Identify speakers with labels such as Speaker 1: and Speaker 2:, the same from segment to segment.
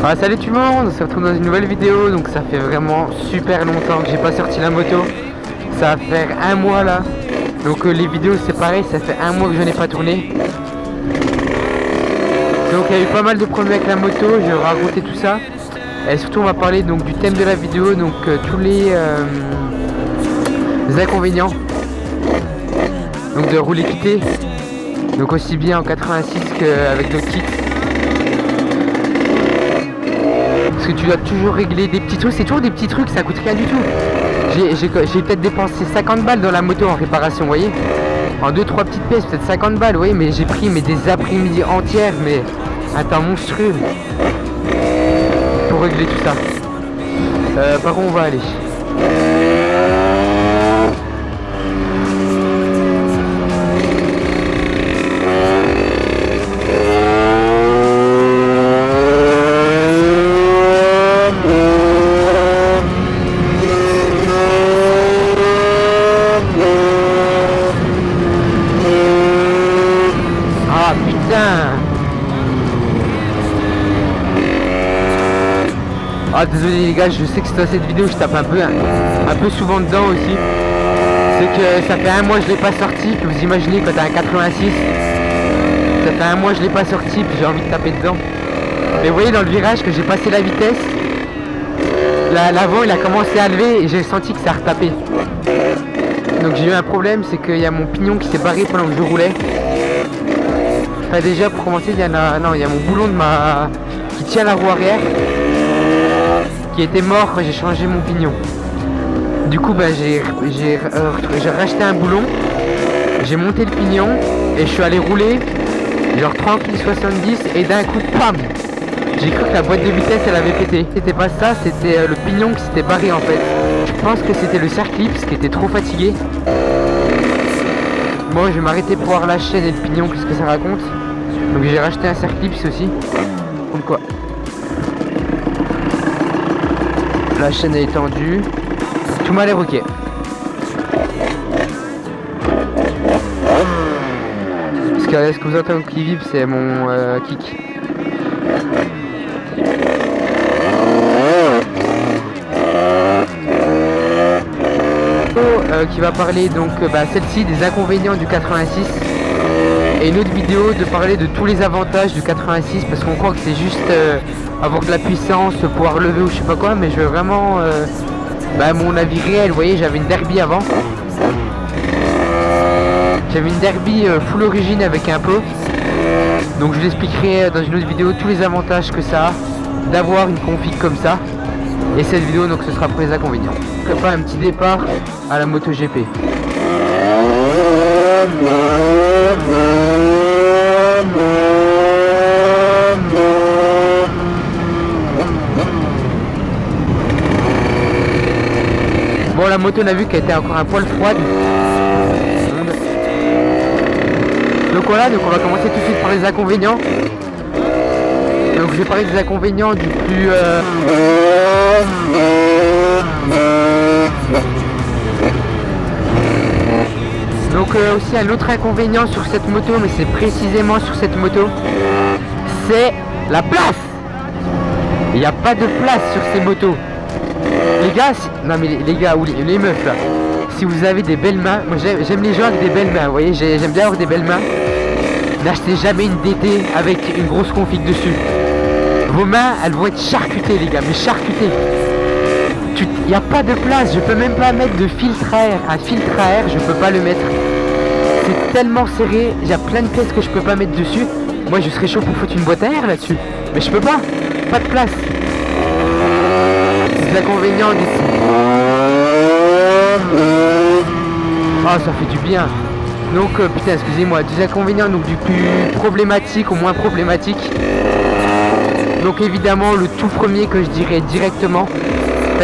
Speaker 1: Ah, salut tout le monde, on se retrouve dans une nouvelle vidéo. Donc ça fait vraiment super longtemps que j'ai pas sorti la moto. Ça va faire un mois là. Donc les vidéos c'est pareil, ça fait un mois que je n'ai pas tourné. Donc il y a eu pas mal de problèmes avec la moto, je vais raconter tout ça. Et surtout on va parler donc du thème de la vidéo, donc tous les inconvénients donc de rouler quitté. Donc aussi bien en 86 qu'avec d'autres kits. Parce que tu dois toujours régler des petits trucs, c'est toujours des petits trucs, ça coûte rien du tout. J'ai peut-être dépensé 50 balles dans la moto en réparation, vous voyez. En 2-3 petites pièces, peut-être 50 balles, vous voyez, mais j'ai pris des après-midi entières, mais un temps monstrueux pour régler tout ça. Par où on va aller? Ah désolé les gars, je sais que c'est dans cette vidéo je tape un peu souvent dedans aussi. C'est que ça fait un mois que je l'ai pas sorti, puis vous imaginez quand t'as un 86, ça fait un mois que je l'ai pas sorti, puis j'ai envie de taper dedans. Mais vous voyez dans le virage que j'ai passé la vitesse, l'avant il a commencé à lever et j'ai senti que ça retapait. Donc j'ai eu un problème, c'est qu'il y a mon pignon qui s'est barré pendant que je roulais. Enfin déjà pour commencer il y a mon boulon qui tient la roue arrière qui était mort quand j'ai changé mon pignon. Du coup j'ai racheté un boulon, j'ai monté le pignon et je suis allé rouler genre tranquille 70 et d'un coup pam, j'ai cru que la boîte de vitesse elle avait pété. C'était pas ça, c'était le pignon qui s'était barré en fait. Je pense que c'était le circlips qui était trop fatigué. Bon, je vais m'arrêter pour voir la chaîne et le pignon, qu'est-ce que ça raconte. Donc j'ai racheté un circlips aussi. Comme quoi la chaîne est tendue. Tout m'a l'air ok. Parce que là, ce que vous entendez qui vibre, c'est mon kick. Qui va parler donc celle-ci des inconvénients du 86 et une autre vidéo de parler de tous les avantages du 86 parce qu'on croit que c'est juste avoir de la puissance, pouvoir lever ou je sais pas quoi, mais je veux vraiment mon avis réel. Vous voyez, j'avais une Derby avant, j'avais une Derby full origine avec un pot, donc je vous expliquerai dans une autre vidéo tous les avantages que ça a d'avoir une config comme ça. Et cette vidéo donc ce sera pour les inconvénients. Je prépare un petit départ à la MotoGP. Bon, la moto on a vu qu'elle était encore un poil froide. Donc voilà, donc on va commencer tout de suite par les inconvénients. Donc je vais parler des inconvénients du plus donc aussi un autre inconvénient sur cette moto, mais c'est précisément sur cette moto, c'est la place. Il n'y a pas de place sur ces motos. Les gars, non mais les gars ou les meufs là, si vous avez des belles mains, moi j'aime les gens avec des belles mains, vous voyez, j'aime bien avoir des belles mains. N'achetez jamais une DT avec une grosse config dessus. Vos mains, elles vont être charcutées les gars, mais charcutées. Il n'y a pas de place, je peux même pas mettre de filtre à air. Un filtre à air, je peux pas le mettre. C'est tellement serré, il y a plein de pièces que je peux pas mettre dessus. Moi je serais chaud pour foutre une boîte à air là-dessus. Mais je peux pas de place. C'est l'inconvénient d'ici. Ah, ça fait du bien. Donc putain excusez-moi, des inconvénients donc du plus problématique au moins problématique. Donc évidemment le tout premier que je dirais directement,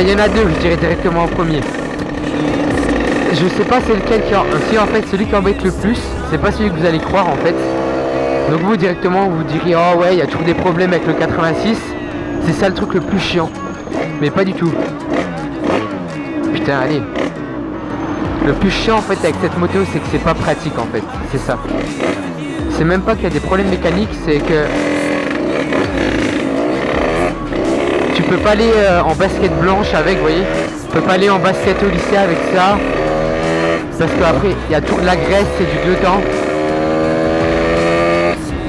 Speaker 1: il y en a deux que je dirais directement en premier. Je sais pas c'est lequel si en fait celui qui embête le plus, c'est pas celui que vous allez croire en fait. Donc vous directement vous diriez oh ouais il y a toujours des problèmes avec le 86, c'est ça le truc le plus chiant. Mais pas du tout. Putain allez. Le plus chiant en fait avec cette moto c'est que c'est pas pratique en fait, c'est ça. C'est même pas qu'il y a des problèmes mécaniques, c'est que peux pas aller en basket blanche avec, vous voyez. Je peux pas aller en basket au lycée avec ça. Parce qu'après, il y a toute la graisse, c'est du 2 temps.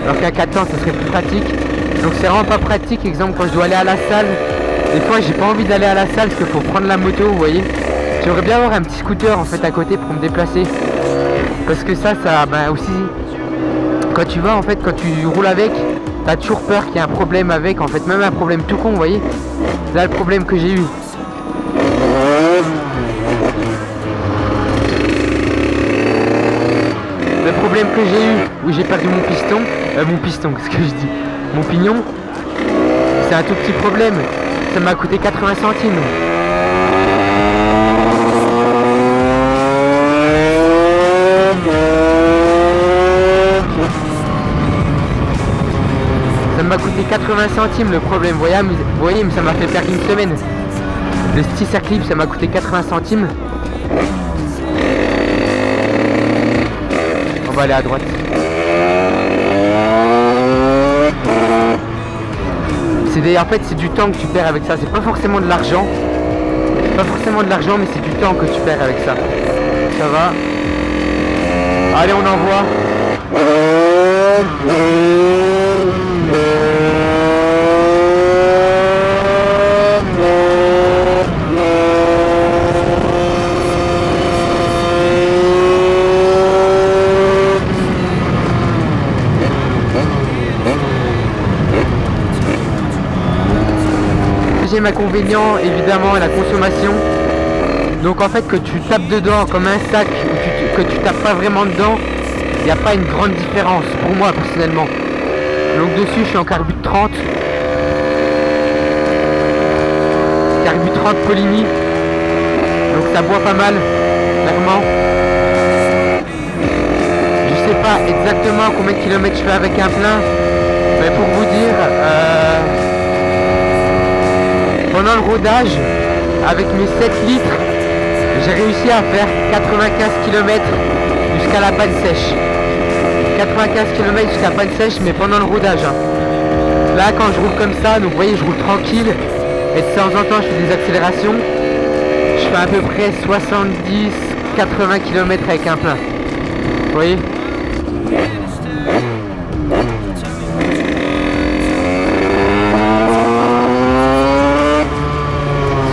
Speaker 1: Alors qu'un 4 temps, ça serait plus pratique. Donc c'est vraiment pas pratique. Exemple, quand je dois aller à la salle, des fois j'ai pas envie d'aller à la salle parce qu'il faut prendre la moto, vous voyez. J'aimerais bien avoir un petit scooter en fait à côté pour me déplacer. Parce que ça ben aussi, quand tu vas en fait, quand tu roules avec, t'as toujours peur qu'il y ait un problème avec, en fait, même un problème tout con, vous voyez. Là le problème que j'ai eu. Le problème que j'ai eu, où j'ai perdu mon piston, qu'est-ce que je dis, mon pignon, c'est un tout petit problème. Ça m'a coûté 80 centimes. Ça m'a coûté 80 centimes le problème, vous voyez, mais ça m'a fait perdre une semaine. Le sticker clip, ça m'a coûté 80 centimes. On va aller à droite. En fait, c'est du temps que tu perds avec ça. C'est pas forcément de l'argent. C'est pas forcément de l'argent, mais c'est du temps que tu perds avec ça. Ça va. Allez, on envoie. Deuxième inconvénient, évidemment, la consommation. Donc en fait, que tu tapes dedans comme un sac ou que tu tapes pas vraiment dedans, il n'y a pas une grande différence pour moi personnellement. Donc dessus, je suis en carbu 30. Carbu 30 Polini. Donc ça boit pas mal, clairement. Je sais pas exactement combien de kilomètres je fais avec un plein, mais pour vous dire, pendant le rodage, avec mes 7 litres, j'ai réussi à faire 95 km jusqu'à la panne sèche. 95 km jusqu'à panne sèche, mais pendant le rodage. Là, quand je roule comme ça, donc vous voyez, je roule tranquille, et de temps en temps, je fais des accélérations. Je fais à peu près 70-80 km avec un plein. Vous voyez ?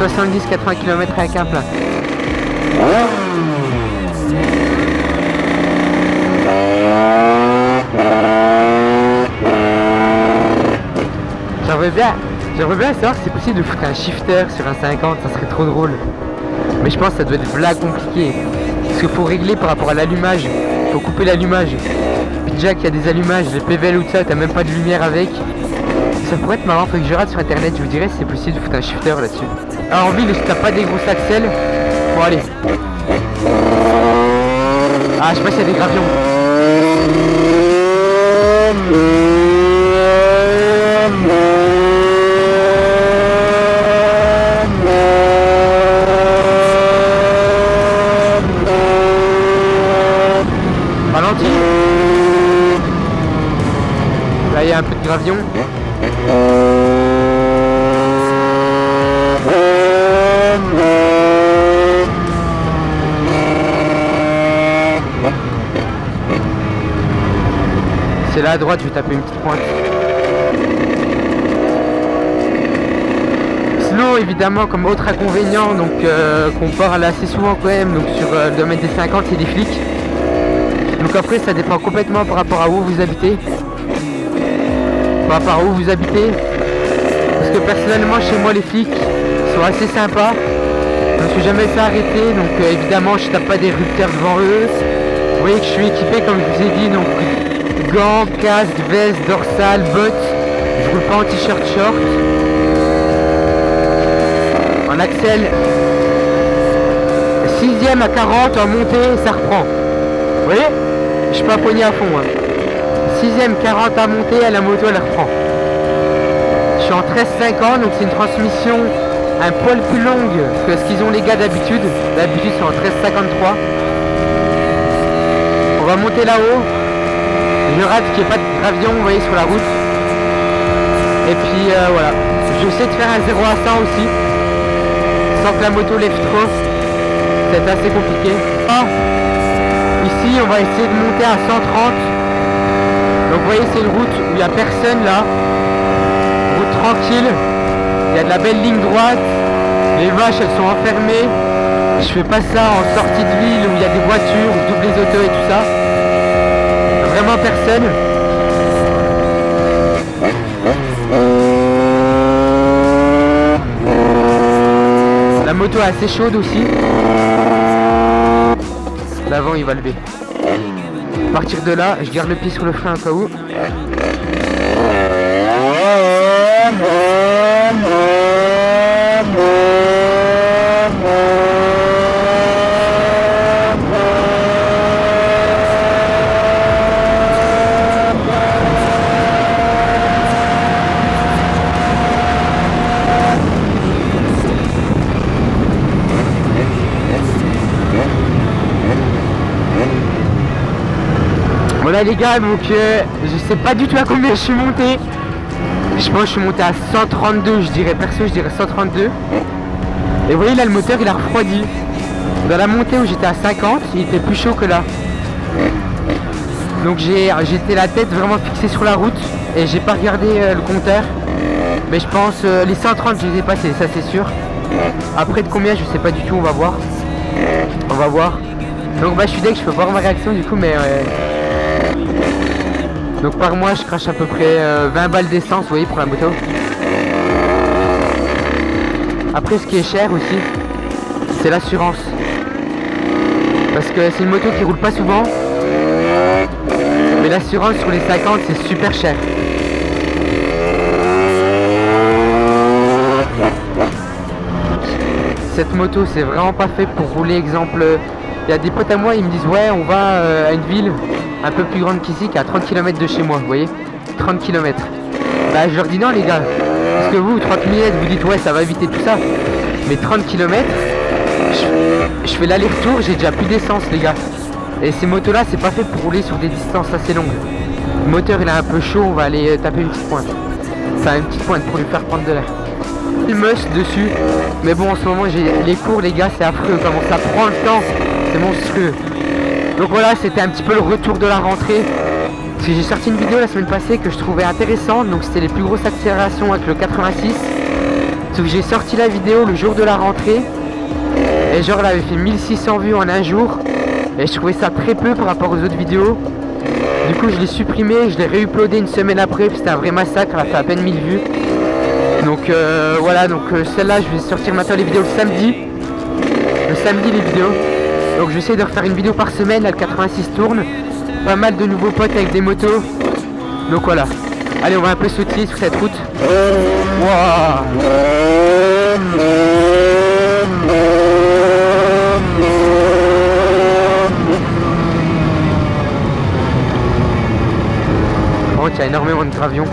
Speaker 1: 70-80 km avec un plein. J'aimerais bien savoir si c'est possible de foutre un shifter sur un 50, ça serait trop drôle. Mais je pense que ça doit être vraiment compliqué. Parce qu'il faut régler par rapport à l'allumage. Il faut couper l'allumage. Puis déjà qu'il y a des allumages, les PVL ou tout ça, t'as même pas de lumière avec. Ça pourrait être marrant, faut que je rate sur internet, je vous dirais si c'est possible de foutre un shifter là-dessus. Alors en ville, si t'as pas des grosses axelles, bon allez. Ah, je sais pas s'il y a des gravions. Ralenti. Là, il y a un peu de gravion. C'est là à droite, je vais taper une petite pointe. Sinon, évidemment, comme autre inconvénient, donc qu'on parle assez souvent quand même, donc sur le domaine des 50, c'est les flics. Donc après, ça dépend complètement par rapport à où vous habitez. Par rapport à où vous habitez. Parce que personnellement, chez moi, les flics sont assez sympas. Je me suis jamais fait arrêter, donc évidemment, je tape pas des rupteurs devant eux. Vous voyez que je suis équipé, comme je vous ai dit, donc gants, casque, veste, dorsale, bottes. Je roule pas en t-shirt short. En axel 6ème à 40 en montée, ça reprend. Vous voyez? Je suis pas pogné à fond. 6ème 40 à monter, à la moto elle reprend. Je suis en 13,50, donc c'est une transmission un poil plus longue que ce qu'ils ont les gars d'habitude. D'habitude c'est en 13,53. On va monter là-haut. Je rate qu'il n'y ait pas de gravion, vous voyez, sur la route. Et puis voilà. j'essaie de faire un 0 à 100 aussi, sans que la moto lève trop. C'est assez compliqué. Ah, ici on va essayer de monter à 130. Donc vous voyez, c'est une route où il n'y a personne là. Route tranquille. Il y a de la belle ligne droite. Les vaches elles sont enfermées. Je fais pas ça en sortie de ville où il y a des voitures, où je double les autos et tout ça. Vraiment personne. La moto est assez chaude aussi. L'avant il va lever. À partir de là, je garde le pied sur le frein au cas où. Voilà les gars, donc je sais pas du tout à combien je suis monté. Je pense que je suis monté à 132, je dirais perso, je dirais 132. Et vous voyez là le moteur il a refroidi. Dans la montée où j'étais à 50, il était plus chaud que là. Donc j'étais la tête vraiment fixée sur la route et j'ai pas regardé le compteur. Mais je pense les 130 je les ai passés, ça c'est sûr. Après de combien je sais pas du tout, on va voir. On va voir. Donc bah je suis deck, je peux voir ma réaction du coup mais donc par mois je crache à peu près 20 balles d'essence, vous voyez, pour la moto. Après ce qui est cher aussi, c'est l'assurance. Parce que c'est une moto qui roule pas souvent. Mais l'assurance sur les 50 c'est super cher. Cette moto c'est vraiment pas fait pour rouler, exemple. Il y a des potes à moi, ils me disent ouais on va à une ville un peu plus grande qu'ici, qui est à 30 km de chez moi, vous voyez, 30 km. Bah je leur dis non les gars, parce que vous 30 km vous dites ouais ça va éviter tout ça, mais 30 km je fais l'aller-retour, j'ai déjà plus d'essence les gars. Et ces motos là c'est pas fait pour rouler sur des distances assez longues. Le moteur il est un peu chaud, on va aller taper une petite pointe. Ça a une petite pointe pour lui faire prendre de l'air. Il must dessus, mais bon en ce moment j'ai les cours les gars, c'est affreux comment ça prend le temps, c'est monstrueux. Donc voilà, c'était un petit peu le retour de la rentrée. Parce que j'ai sorti une vidéo la semaine passée que je trouvais intéressante. Donc c'était les plus grosses accélérations avec le 86. Sauf que j'ai sorti la vidéo le jour de la rentrée. Et genre elle avait fait 1600 vues en un jour. Et je trouvais ça très peu par rapport aux autres vidéos. Du coup je l'ai supprimé, je l'ai réuploadé une semaine après. Puis c'était un vrai massacre, elle a fait à peine 1000 vues. Donc voilà, donc celle-là je vais sortir maintenant les vidéos le samedi. Le samedi les vidéos. Donc j'essaie de refaire une vidéo par semaine, là le 86 tourne. Pas mal de nouveaux potes avec des motos. Donc voilà. Allez, on va un peu sautiller sur cette route. Wow. Oh, il y a énormément de gravions.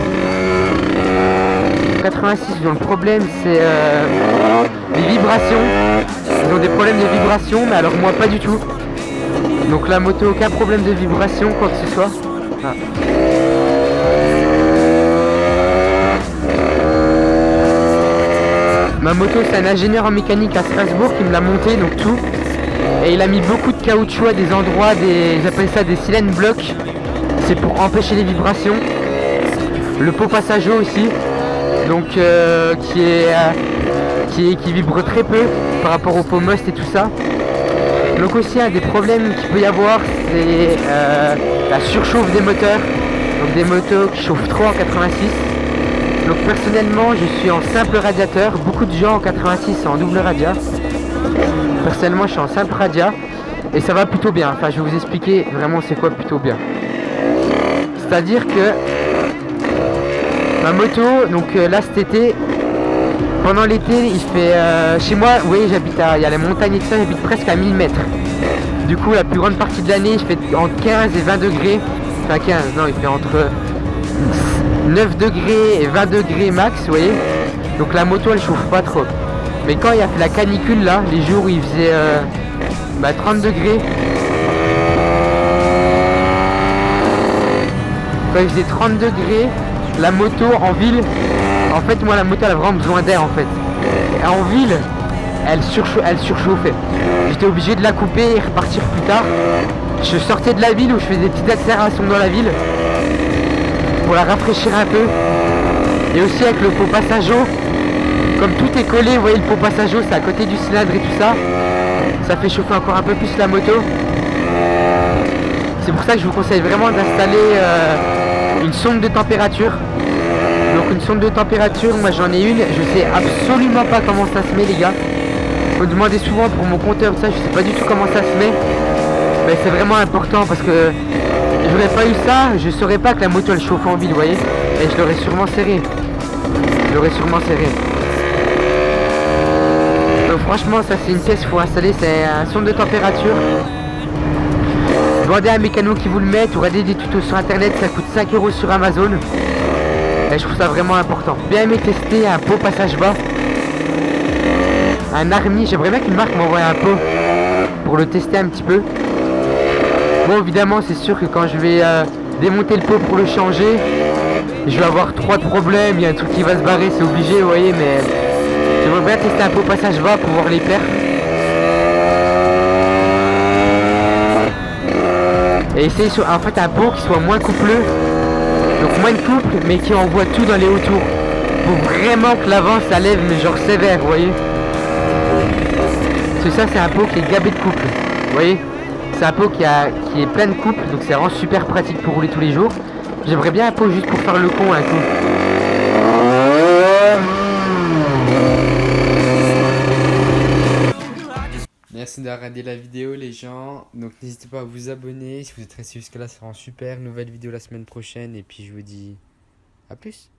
Speaker 1: 86, dont le problème c'est les vibrations. Ils ont des problèmes de vibration, mais alors moi pas du tout. Donc la moto, aucun problème de vibration, quoi que ce soit. Ah. Ma moto c'est un ingénieur en mécanique à Strasbourg qui me l'a monté, donc tout. Et il a mis beaucoup de caoutchouc à des endroits, ils appellent ça des silane blocs. C'est pour empêcher les vibrations. Le pot passager aussi, donc qui vibre très peu par rapport au pot must et tout ça. Donc aussi un des problèmes qu'il peut y avoir, c'est la surchauffe des moteurs. Donc des motos qui chauffent trop en 86. Donc personnellement je suis en simple radiateur. Beaucoup de gens en 86 sont en double radia. Personnellement je suis en simple radia et ça va plutôt bien. Enfin je vais vous expliquer vraiment c'est quoi plutôt bien. C'est à dire que ma moto, donc là cet été, pendant l'été il fait chez moi, vous voyez j'habite il y a les montagnes et tout ça, j'habite presque à 1000 mètres. Du coup la plus grande partie de l'année il fait entre 15 et 20 degrés. Enfin 15, non il fait entre 9 degrés et 20 degrés max, vous voyez. Donc la moto elle chauffe pas trop. Mais quand il y a fait la canicule là, les jours où il faisait 30 degrés. Quand il faisait 30 degrés, la moto en ville, En fait, moi, la moto, elle a vraiment besoin d'air, en fait. Et en ville, elle surchauffait. J'étais obligé de la couper et repartir plus tard. Je sortais de la ville où je faisais des petites accélérations dans la ville pour la rafraîchir un peu. Et aussi avec le pot passage eau, comme tout est collé, vous voyez le pot passage eau, c'est à côté du cylindre et tout ça. Ça fait chauffer encore un peu plus la moto. C'est pour ça que je vous conseille vraiment d'installer une sonde de température. Donc une sonde de température, moi j'en ai une, je sais absolument pas comment ça se met les gars. Vous me demandez souvent pour mon compteur, ça, je sais pas du tout comment ça se met. Mais c'est vraiment important parce que j'aurais pas eu ça, je saurais pas que la moto elle chauffe en ville, vous voyez. Et je l'aurais sûrement serré. Donc franchement ça c'est une pièce qu'il faut installer, c'est un sonde de température. Demandez à un mécano qui vous le met, ou regardez des tutos sur internet, ça coûte 5 € sur Amazon. Et je trouve ça vraiment important. Bien aimé tester un pot passage bas. Un Army, j'aimerais bien qu'une marque m'envoie un pot pour le tester un petit peu. Bon évidemment c'est sûr que quand je vais démonter le pot pour le changer, je vais avoir 3 de problèmes, il y a un truc qui va se barrer, c'est obligé, vous voyez, mais j'aimerais bien tester un pot passage bas pour voir les perfs. Et essayer sur, en fait un pot qui soit moins coupleux, donc moins de couple, mais qui envoie tout dans les hauts tours. Pour vraiment que l'avant ça lève, mais genre sévère, vous voyez. Parce que ça c'est un pot qui est gabé de couple, vous voyez. C'est un pot qui est plein de couple, donc c'est vraiment super pratique pour rouler tous les jours. J'aimerais bien un pot juste pour faire le con un coup. Merci d'avoir regardé la vidéo les gens. Donc n'hésitez pas à vous abonner. Si vous êtes resté jusque là, ça rend super. Nouvelle vidéo la semaine prochaine. Et puis je vous dis à plus.